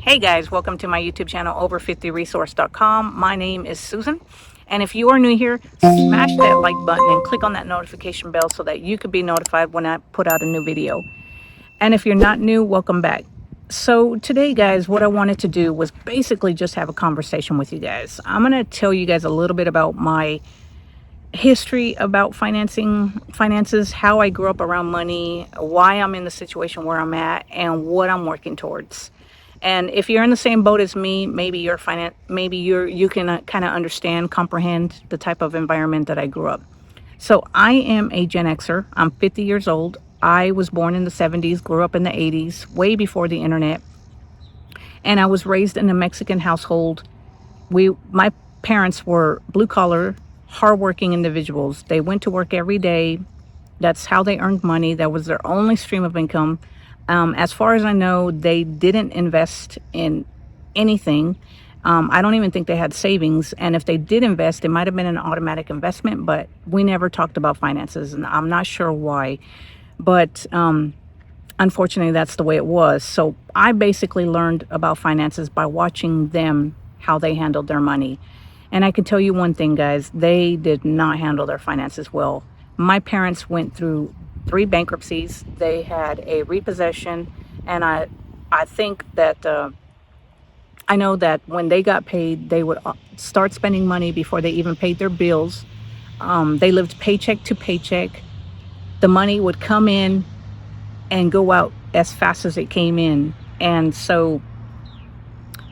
Hey guys, welcome to my YouTube channel, over50resource.com. My name is Susan. And if you are new here, smash that like button and click on that notification bell so that you could be notified when I put out a new video. And if you're not new, welcome back. So today, guys, what I wanted to do was basically just have a conversation with you guys. I'm going to tell you guys a little bit about my history about finances, how I grew up around money, why I'm in the situation where I'm at, and what I'm working towards. And if you're in the same boat as me, maybe you can kind of understand, comprehend the type of environment that I grew up. So I am a Gen Xer. I'm 50 years old. I was born in the 70s, grew up in the 80s, way before the internet. And I was raised in a Mexican household. My parents were blue collar, hardworking individuals. They went to work every day. That's how they earned money. That was their only stream of income. As far as I know, they didn't invest in anything. I don't even think they had savings. And if they did invest, it might have been an automatic investment, but we never talked about finances, and I'm not sure why. But unfortunately, that's the way it was. So I basically learned about finances by watching them, how they handled their money. And I can tell you one thing, guys, they did not handle their finances well. My parents went through 3 bankruptcies. They had a repossession, and I think that I know that when they got paid, they would start spending money before they even paid their bills. They lived paycheck to paycheck. The money would come in and go out as fast as it came in. And so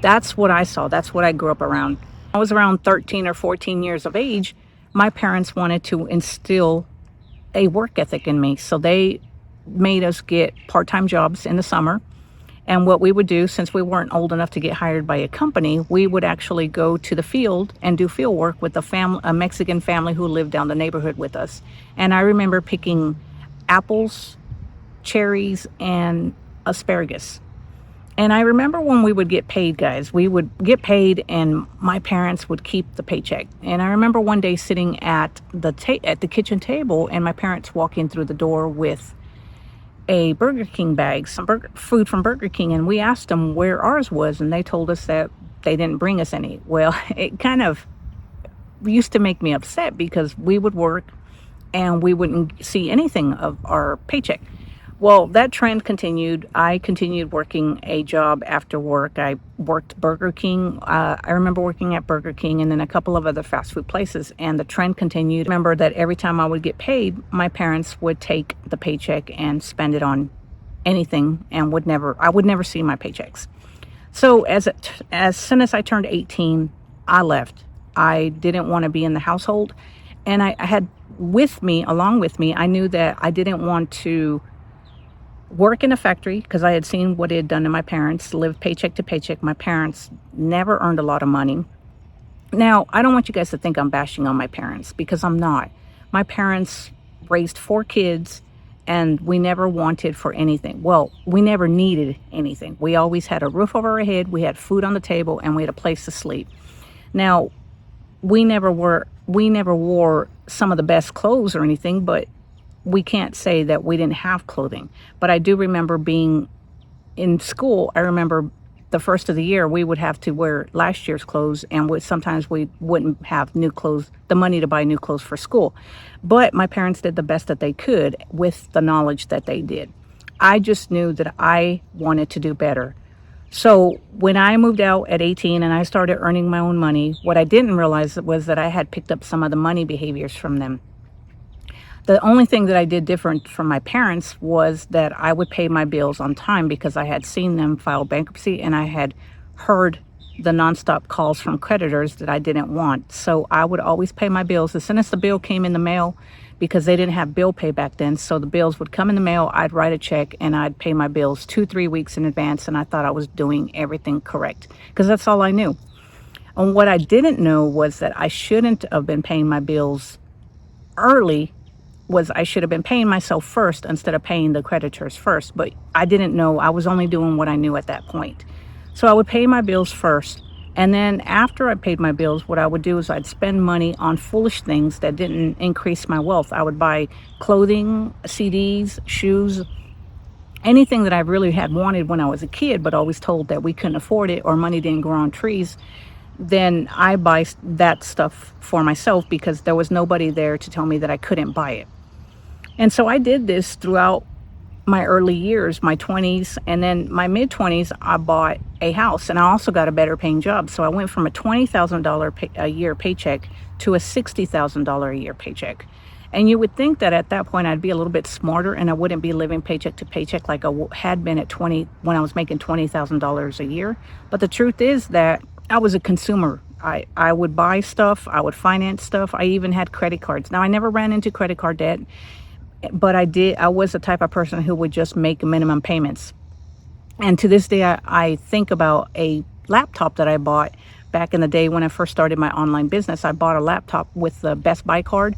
that's what I saw. That's what I grew up around. I was around 13 or 14 years of age. My parents wanted to instill a work ethic in me. So they made us get part-time jobs in the summer. And what we would do, since we weren't old enough to get hired by a company, we would actually go to the field and do field work with a Mexican family who lived down the neighborhood with us. And I remember picking apples, cherries, and asparagus. And I remember when we would get paid, guys, we would get paid and my parents would keep the paycheck. And I remember one day sitting at the kitchen table and my parents walking through the door with a Burger King bag, some food from Burger King. And we asked them where ours was, and they told us that they didn't bring us any. Well, it kind of used to make me upset because we would work and we wouldn't see anything of our paycheck. Well, that trend continued. I continued working a job after work. I worked Burger King. I remember working at Burger King and then a couple of other fast food places, and the trend continued. I remember that every time I would get paid, my parents would take the paycheck and spend it on anything, and I would never see my paychecks. So as soon as I turned 18, I left. I didn't want to be in the household, and I had along with me, I knew that I didn't want to work in a factory because I had seen what it had done to my parents, lived paycheck to paycheck. My parents never earned a lot of money. Now, I don't want you guys to think I'm bashing on my parents because I'm not. My parents raised 4 kids and we never wanted for anything. Well, we never needed anything. We always had a roof over our head, we had food on the table, and we had a place to sleep. Now, we never wore some of the best clothes or anything, but we can't say that we didn't have clothing. But I do remember being in school. I remember the first of the year we would have to wear last year's clothes, and sometimes we wouldn't have new clothes, the money to buy new clothes for school. But my parents did the best that they could with the knowledge that they did. I just knew that I wanted to do better. So when I moved out at 18 and I started earning my own money, what I didn't realize was that I had picked up some of the money behaviors from them. The only thing that I did different from my parents was that I would pay my bills on time because I had seen them file bankruptcy and I had heard the nonstop calls from creditors that I didn't want. So I would always pay my bills as soon as the bill came in the mail, because they didn't have bill pay back then. So the bills would come in the mail, I'd write a check, and I'd pay my bills 2-3 weeks in advance. And I thought I was doing everything correct because that's all I knew. And what I didn't know was that I shouldn't have been paying my bills early. I should have been paying myself first instead of paying the creditors first. But I didn't know. I was only doing what I knew at that point. So I would pay my bills first. And then after I paid my bills, what I would do is I'd spend money on foolish things that didn't increase my wealth. I would buy clothing, CDs, shoes, anything that I really had wanted when I was a kid, but always told that we couldn't afford it or money didn't grow on trees, then I buy that stuff for myself because there was nobody there to tell me that I couldn't buy it. And so I did this throughout my early years, my 20s, and then my mid 20s, I bought a house, and I also got a better paying job. So I went from a $20,000 a year paycheck to a $60,000 a year paycheck. And you would think that at that point I'd be a little bit smarter and I wouldn't be living paycheck to paycheck like I had been at 20 when I was making $20,000 a year. But the truth is that I was a consumer. I would buy stuff, I would finance stuff. I even had credit cards. Now I never ran into credit card debt, but I was the type of person who would just make minimum payments. And to this day, I think about a laptop that I bought back in the day when I first started my online business. I bought a laptop with the Best Buy card.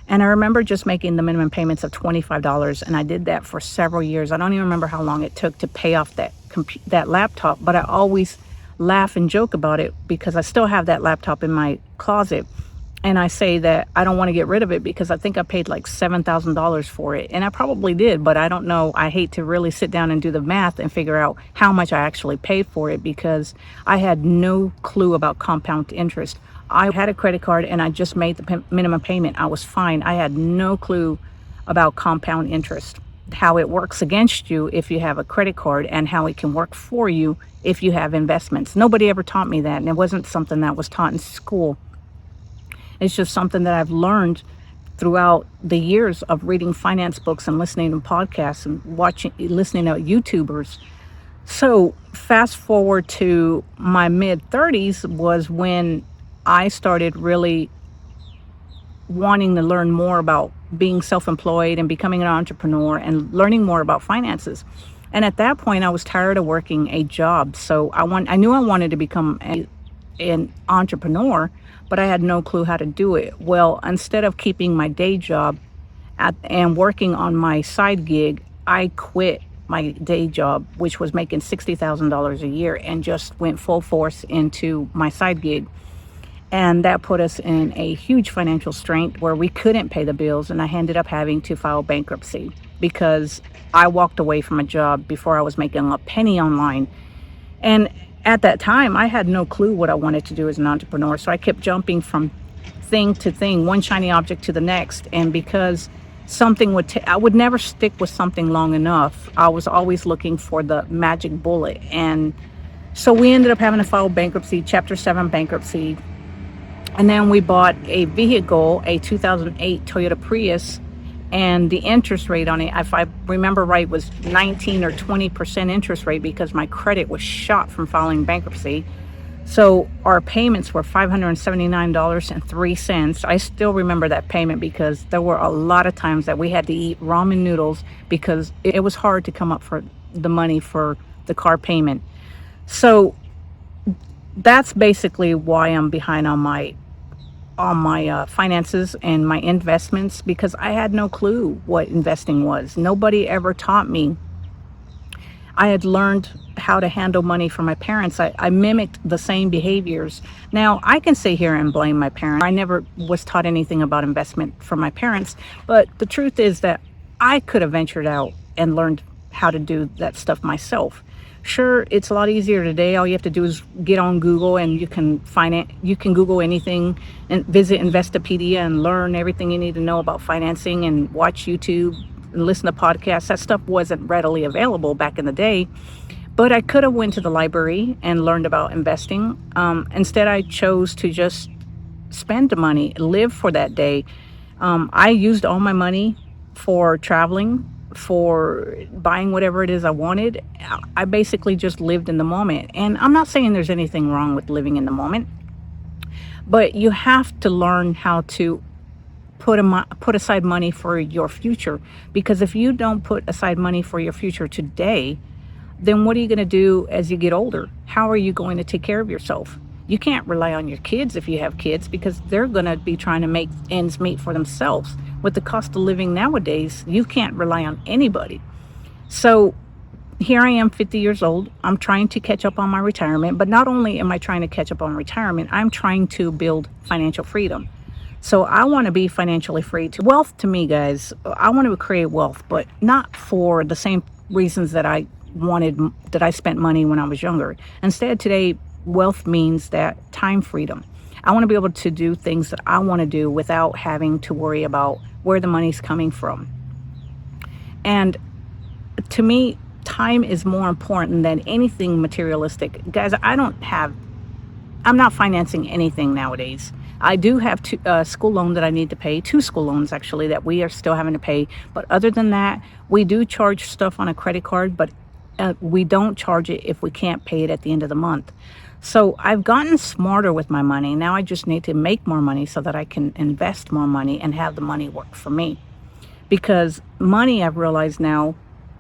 And I remember just making the minimum payments of $25. And I did that for several years. I don't even remember how long it took to pay off that laptop. But I always laugh and joke about it because I still have that laptop in my closet. And I say that I don't want to get rid of it because I think I paid like $7,000 for it. And I probably did, but I don't know. I hate to really sit down and do the math and figure out how much I actually paid for it because I had no clue about compound interest. I had a credit card and I just made the minimum payment. I was fine. I had no clue about compound interest, how it works against you if you have a credit card and how it can work for you if you have investments. Nobody ever taught me that, and it wasn't something that was taught in school. It's just something that I've learned throughout the years of reading finance books and listening to podcasts and listening to YouTubers. So fast forward to my mid 30s was when I started really wanting to learn more about being self-employed and becoming an entrepreneur and learning more about finances. And at that point, I was tired of working a job. So I knew I wanted to become an entrepreneur, but I had no clue how to do it. Well, instead of keeping my day job and working on my side gig, I quit my day job, which was making $60,000 a year, and just went full force into my side gig. And that put us in a huge financial strain where we couldn't pay the bills. And I ended up having to file bankruptcy because I walked away from a job before I was making a penny online. And at that time, I had no clue what I wanted to do as an entrepreneur. So I kept jumping from thing to thing, one shiny object to the next. And because something I would never stick with something long enough, I was always looking for the magic bullet. And so we ended up having to file bankruptcy, Chapter 7 bankruptcy. And then we bought a vehicle, a 2008 Toyota Prius, and the interest rate on it, if I remember right, was 19 or 20% interest rate because my credit was shot from filing bankruptcy. So our payments were $579.03. I still remember that payment because there were a lot of times that we had to eat ramen noodles because it was hard to come up for the money for the car payment. So that's basically why I'm behind on my finances and my investments, because I had no clue what investing was. Nobody ever taught me. I had learned how to handle money from my parents. I mimicked the same behaviors. Now, I can sit here and blame my parents. I never was taught anything about investment from my parents, but the truth is that I could have ventured out and learned how to do that stuff myself. Sure, it's a lot easier today. All you have to do is get on Google and you can find it. You can Google anything and visit Investopedia and learn everything you need to know about financing and watch YouTube and listen to podcasts. That stuff wasn't readily available back in the day, but I could have went to the library and learned about investing. Instead, I chose to just spend the money, live for that day. I used all my money for traveling, for buying whatever it is I wanted. I basically just lived in the moment. And I'm not saying there's anything wrong with living in the moment, but you have to learn how to put aside money for your future. Because if you don't put aside money for your future today, then what are you going to do as you get older? How are you going to take care of yourself? You can't rely on your kids if you have kids because they're going to be trying to make ends meet for themselves. With the cost of living nowadays, you can't rely on anybody. So here I am, 50 years old. I'm trying to catch up on my retirement, but not only am I trying to catch up on retirement, I'm trying to build financial freedom. So I want to be financially free. Wealth to me, guys, I want to create wealth, but not for the same reasons that I spent money when I was younger. Instead, today, wealth means that time freedom. I want to be able to do things that I want to do without having to worry about where the money's coming from. And to me, time is more important than anything materialistic. Guys, I'm not financing anything nowadays. I do have a school loan that I need to pay, two school loans actually, that we are still having to pay. But other than that, we do charge stuff on a credit card, but we don't charge it if we can't pay it at the end of the month. So I've gotten smarter with my money. Now I just need to make more money so that I can invest more money and have the money work for me. Because money, I've realized now,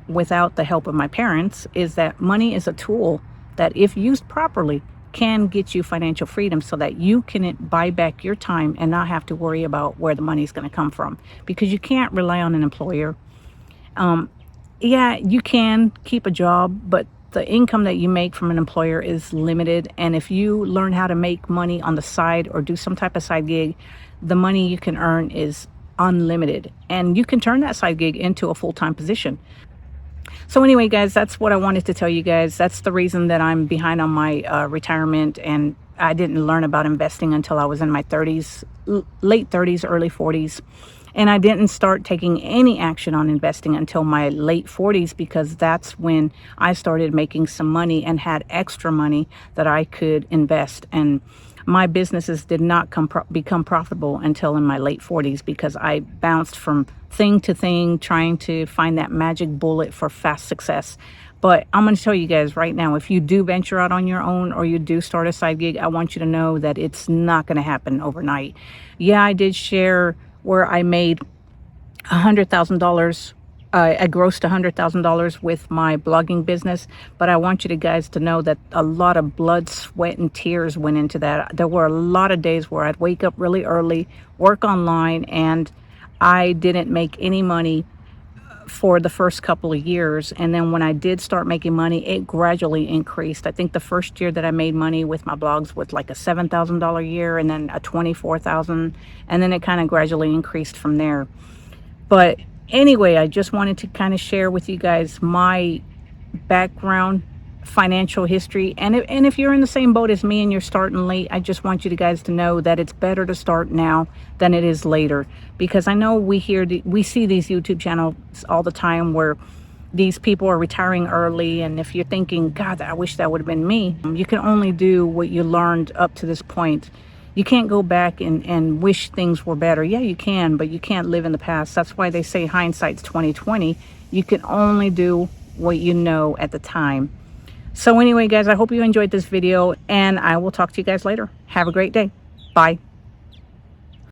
without the help of my parents, is that money is a tool that, if used properly, can get you financial freedom so that you can buy back your time and not have to worry about where the money is going to come from, because you can't rely on an employer. Yeah, you can keep a job, but the income that you make from an employer is limited. And if you learn how to make money on the side or do some type of side gig, the money you can earn is unlimited, and you can turn that side gig into a full-time position. So anyway, guys, that's what I wanted to tell you guys. That's the reason that I'm behind on my retirement, and I didn't learn about investing until I was in my 30s, late 30s, early 40s. And I didn't start taking any action on investing until my late 40s, because that's when I started making some money and had extra money that I could invest. And my businesses did not become profitable until in my late 40s, because I bounced from thing to thing trying to find that magic bullet for fast success. But I'm going to tell you guys right now, if you do venture out on your own or you do start a side gig, I want you to know that it's not going to happen overnight. Yeah, I did share where I made $100,000. I grossed $100,000 with my blogging business, but I want you guys to know that a lot of blood, sweat, and tears went into that. There were a lot of days where I'd wake up really early, work online, and I didn't make any money for the first couple of years. And then when I did start making money, it gradually increased. I think the first year that I made money with my blogs was like a $7,000 year, and then a $24,000, and then it kind of gradually increased from there. But anyway, I just wanted to kind of share with you guys my background, financial history. And if you're in the same boat as me and you're starting late, I just want you guys to know that it's better to start now than it is later. Because I know we see these YouTube channels all the time where these people are retiring early. And if you're thinking, God, I wish that would have been me, you can only do what you learned up to this point. You can't go back and wish things were better. Yeah, you can, but you can't live in the past. That's why they say hindsight's 20/20. You can only do what you know at the time. So anyway, guys, I hope you enjoyed this video, and I will talk to you guys later. Have a great day. Bye.